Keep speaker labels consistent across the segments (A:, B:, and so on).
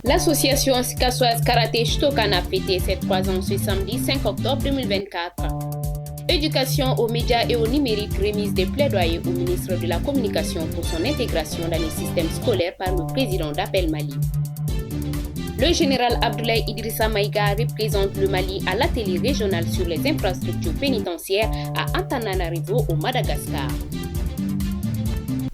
A: L'association Sikasoise Karaté Shotokan a fêté ses 3 ans ce samedi 5 octobre 2024. Éducation aux médias et au numérique, remise des plaidoyers au ministre de la Communication pour son intégration dans les systèmes scolaires par le président d'Appel Mali. Le général Abdoulaye Idrissa Maïga représente le Mali à l'atelier régional sur les infrastructures pénitentiaires à Antananarivo au Madagascar.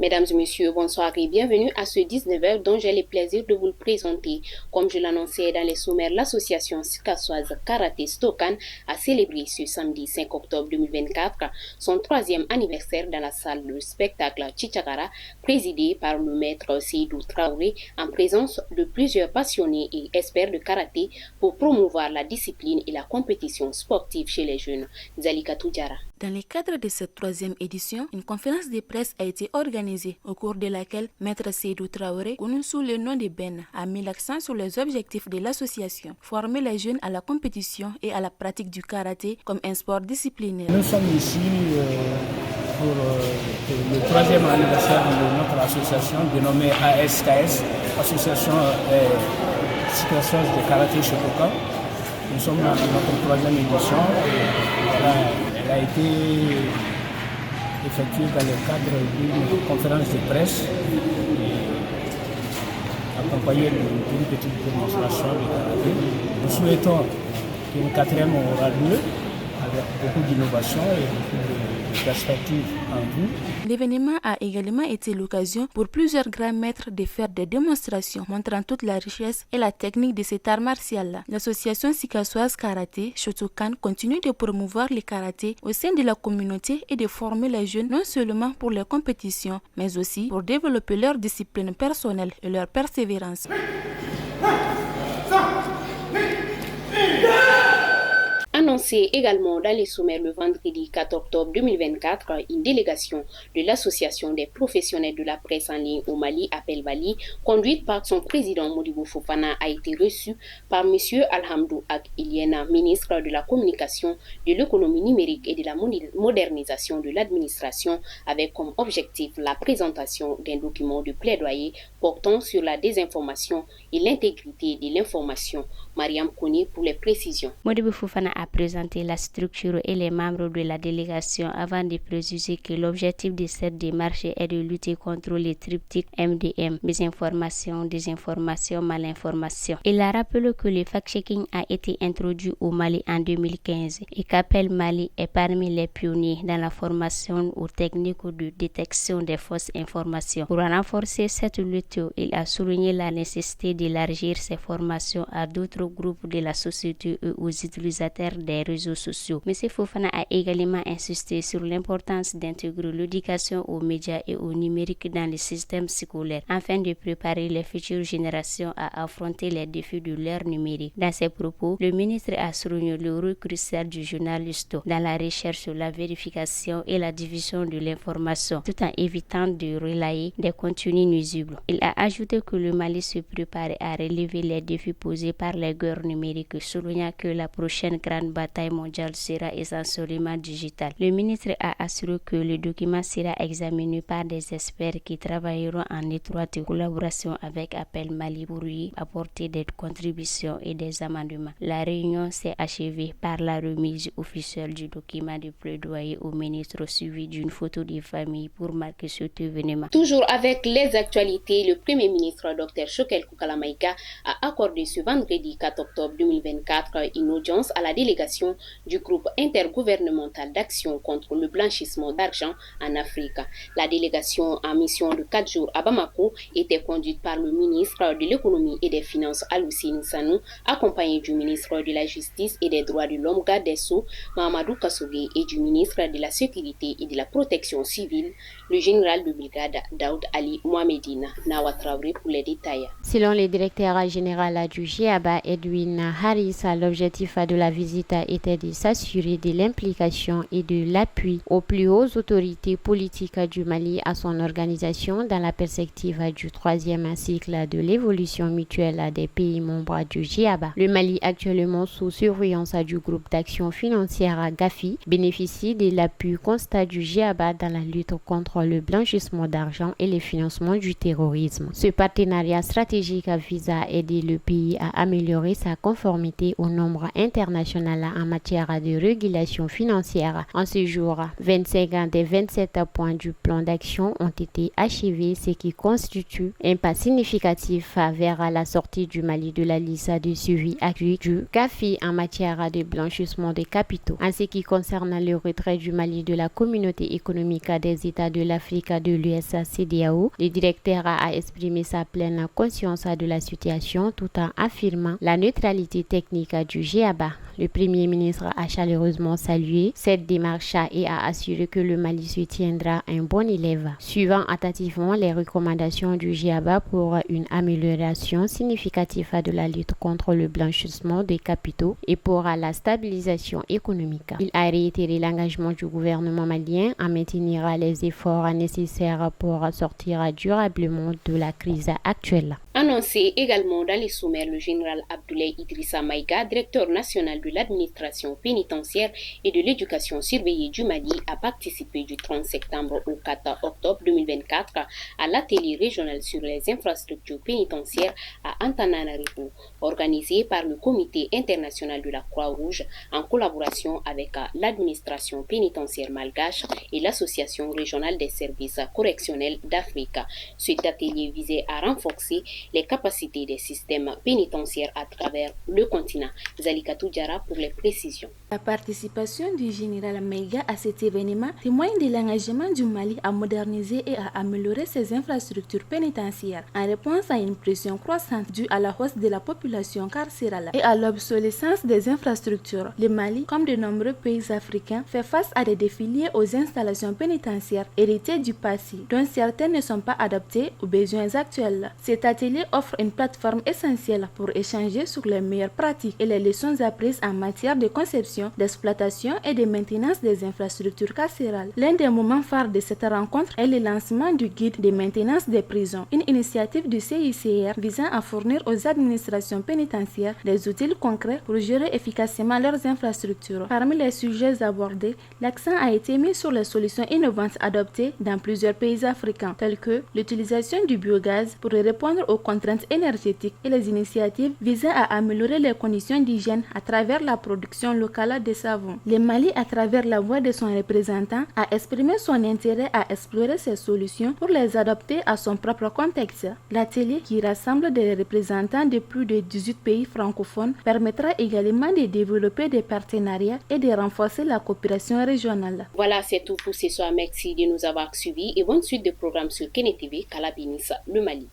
A: Mesdames et messieurs, bonsoir et bienvenue à ce 19h dont j'ai le plaisir de vous le présenter. Comme je l'annonçais dans les sommaires, l'association Sikasoise Karaté Shotokan a célébré ce samedi 5 octobre 2024 son 3e anniversaire dans la salle de spectacle Tchitchagara, présidée par le maître Seydou Traoré en présence de plusieurs passionnés et experts de karaté pour promouvoir la discipline et la compétition sportive chez les jeunes. Zalika Toudjara.
B: Dans le cadre de cette 3e édition, une conférence de presse a été organisée au cours de laquelle Maître Seydou Traoré, connu sous le nom de Ben, a mis l'accent sur les objectifs de l'association, former les jeunes à la compétition et à la pratique du karaté comme un sport disciplinaire.
C: Nous sommes ici pour le 3e anniversaire de notre association dénommée ASKS, Association Sikasoise de Karaté Shotokan. Nous sommes dans notre 3e édition. Elle a été effectuée dans le cadre d'une conférence de presse accompagnée d'une petite démonstration de karaté. Nous souhaitons qu'une 4e aura lieu avec beaucoup d'innovation et beaucoup de perspectives en vue.
B: L'événement a également été l'occasion pour plusieurs grands maîtres de faire des démonstrations montrant toute la richesse et la technique de cet art martial-là. L'association Sikasoise Karaté Shotokan continue de promouvoir le karaté au sein de la communauté et de former les jeunes non seulement pour les compétitions, mais aussi pour développer leur discipline personnelle et leur persévérance.
A: Annoncé également dans les sommaires le vendredi 4 octobre 2024, une délégation de l'Association des professionnels de la presse en ligne au Mali, Appel Mali, conduite par son président Modibo Fofana, a été reçue par M. Alhamdou Ak Iliena, ministre de la Communication, de l'économie numérique et de la modernisation de l'administration, avec comme objectif la présentation d'un document de plaidoyer portant sur la désinformation et l'intégrité de l'information. Mariam Kouni pour les précisions.
D: Modibo Fofana a présenté la structure et les membres de la délégation avant de préciser que l'objectif de cette démarche est de lutter contre les triptyques MDM, mésinformation, désinformation, malinformation. Il a rappelé que le fact-checking a été introduit au Mali en 2015 et qu'Appel Mali est parmi les pionniers dans la formation aux techniques de détection des fausses informations. Pour renforcer cette lutte, il a souligné la nécessité d'élargir ces formations à d'autres groupes de la société et aux utilisateurs des réseaux sociaux. M. Fofana a également insisté sur l'importance d'intégrer l'éducation aux médias et au numérique dans les systèmes scolaires afin de préparer les futures générations à affronter les défis de l'ère numérique. Dans ses propos, le ministre a souligné le rôle crucial du journaliste dans la recherche, la vérification et la diffusion de l'information, tout en évitant de relayer des contenus nuisibles. Il a ajouté que le Mali se prépare à relever les défis posés par les guerres numériques, soulignant que la prochaine grande bataille mondiale sera essentiellement digitale. Le ministre a assuré que le document sera examiné par des experts qui travailleront en étroite collaboration avec Appel Mali pour y apporter des contributions et des amendements. La réunion s'est achevée par la remise officielle du document de plaidoyer au ministre suivi d'une photo de famille pour marquer cet événement.
A: Toujours avec les actualités, le Premier ministre Dr Choguel Koukala Maïga a accordé ce vendredi 4 octobre 2024 une audience à la délégation du groupe intergouvernemental d'action contre le blanchissement d'argent en Afrique. La délégation en mission de 4 jours à Bamako était conduite par le ministre de l'économie et des finances Alucine Sanou, accompagné du ministre de la justice et des droits de l'homme Gadesso Mahamadou Kassougé et du ministre de la sécurité et de la protection civile, le général de brigade Daoud Ali Mohamedine. Nawa Traoré pour les détails.
E: Selon le directeur général du GIABA, Edwin Harris, l'objectif de la visite était de s'assurer de l'implication et de l'appui aux plus hautes autorités politiques du Mali à son organisation dans la perspective du troisième cycle de l'évolution mutuelle des pays membres du GIABA. Le Mali, actuellement sous surveillance du groupe d'action financière GAFI, bénéficie de l'appui constat du GIABA dans la lutte contre le blanchissement d'argent et le financement du terrorisme. Ce partenariat stratégique vise à aider le pays à améliorer sa conformité aux normes internationales en matière de régulation financière. En ce jour, 25 des 27 points du plan d'action ont été achevés, ce qui constitue un pas significatif vers la sortie du Mali de la liste de suivi accru du GAFI en matière de blanchissement de capitaux. En ce qui concerne le retrait du Mali de la communauté économique des États de l'Afrique de l'US-CEDEAO, le directeur a exprimé sa pleine conscience de la situation tout en affirmant la neutralité technique du GIABA. Le Premier ministre a chaleureusement salué cette démarche et a assuré que le Mali se tiendra un bon élève, suivant attentivement les recommandations du GIABA pour une amélioration significative de la lutte contre le blanchissement des capitaux et pour la stabilisation économique. Il a réitéré l'engagement du gouvernement malien à maintenir les efforts nécessaires pour sortir durablement de la crise actuelle.
A: Annoncé également dans les sommaires, le général Abdoulaye Idrissa Maïga, directeur national de l'administration pénitentiaire et de l'éducation surveillée du Mali, a participé du 30 septembre au 4 octobre 2024 à l'atelier régional sur les infrastructures pénitentiaires à Antananarivo, organisé par le Comité international de la Croix-Rouge en collaboration avec l'administration pénitentiaire malgache et l'Association régionale des services correctionnels d'Afrique. Cet atelier visait à renforcer les capacités des systèmes pénitentiaires à travers le continent. Zalikatou Diara pour les précisions.
B: La participation du général Maïga à cet événement témoigne de l'engagement du Mali à moderniser et à améliorer ses infrastructures pénitentiaires en réponse à une pression croissante due à la hausse de la population carcérale et à l'obsolescence des infrastructures. Le Mali, comme de nombreux pays africains, fait face à des défis liés aux installations pénitentiaires héritées du passé, dont certaines ne sont pas adaptées aux besoins actuels. Cet atelier offre une plateforme essentielle pour échanger sur les meilleures pratiques et les leçons apprises en matière de conception, d'exploitation et de maintenance des infrastructures carcérales. L'un des moments phares de cette rencontre est le lancement du guide de maintenance des prisons, une initiative du CICR visant à fournir aux administrations pénitentiaires des outils concrets pour gérer efficacement leurs infrastructures. Parmi les sujets abordés, l'accent a été mis sur les solutions innovantes adoptées dans plusieurs pays africains, telles que l'utilisation du biogaz pour répondre aux contraintes énergétiques et les initiatives visant à améliorer les conditions d'hygiène à travers la production locale de savon. Le Mali, à travers la voix de son représentant, a exprimé son intérêt à explorer ces solutions pour les adapter à son propre contexte. L'atelier, qui rassemble des représentants de plus de 18 pays francophones, permettra également de développer des partenariats et de renforcer la coopération régionale.
A: Voilà, c'est tout pour ce soir. Merci de nous avoir suivis et bonne suite de programmes sur Kene TV, Kalabinis, le Mali.